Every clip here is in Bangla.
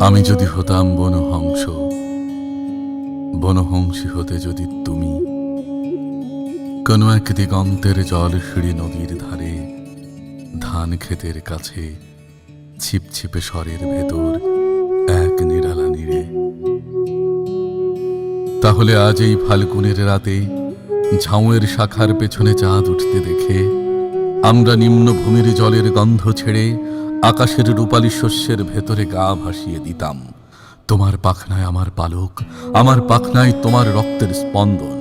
আমি যদি হতাম বনহংস, বনহংসী হতে যদি তুমি কোনো এক দিগন্তের জল সিঁড়ি নদীর ধারে, ধান ক্ষেতের কাছে, ছিপছিপে স্বরের ভেতর এক নিরালা নীড়ে, তাহলে আজ এই ফাল্গুনের রাতে ঝাউয়ের শাখার পেছনে চাঁদ উঠতে দেখে আমরা নিম্নভূমির জলের গন্ধ ছেড়ে আকাশের রূপালী শস্যের ভেতরে গা ভাসিয়ে দিতাম। তোমার পাখনায় আমার পালক, আমার পাখনায় তোমার রক্তের স্পন্দন,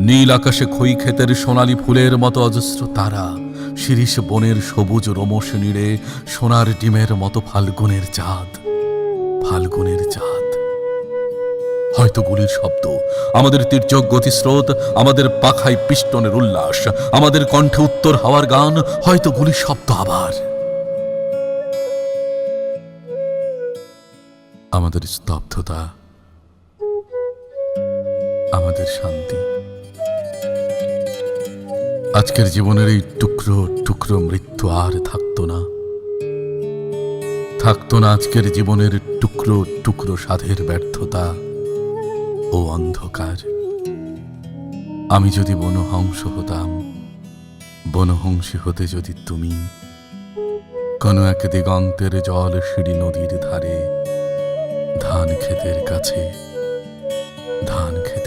নীল আকাশে খই ক্ষেতের সোনালী ফুলের মতো অজস্র তারা, শিরীষ বনের সবুজ রোমশ নীড়ে সোনার ডিমের মতো ফাল্গুনের চাঁদ, ফাল্গুনের চাঁদ। হয়তো গুলির শব্দ, আমাদের তীর্যক গতিস্রোত, আমাদের পাখায় পিষ্টনের উল্লাস, আমাদের কণ্ঠে উত্তর হাওয়ার গান, হয়তো গুলির শব্দ আবার। আমাদের স্তব্ধতা, আমাদের শান্তি। আজকের জীবনের এই টুকরো টুকরো মৃত্যু আর থাকতো না, থাকতো না আজকের জীবনের টুকরো টুকরো সাধের ব্যর্থতা ও অন্ধকার। আমি যদি বনহংস হতাম, বনহংসী হতে যদি তুমি কোনো এক দিগন্তের জল সিঁড়ি নদীর ধারে, ধান ক্ষেতের কাছে, ধান ক্ষেত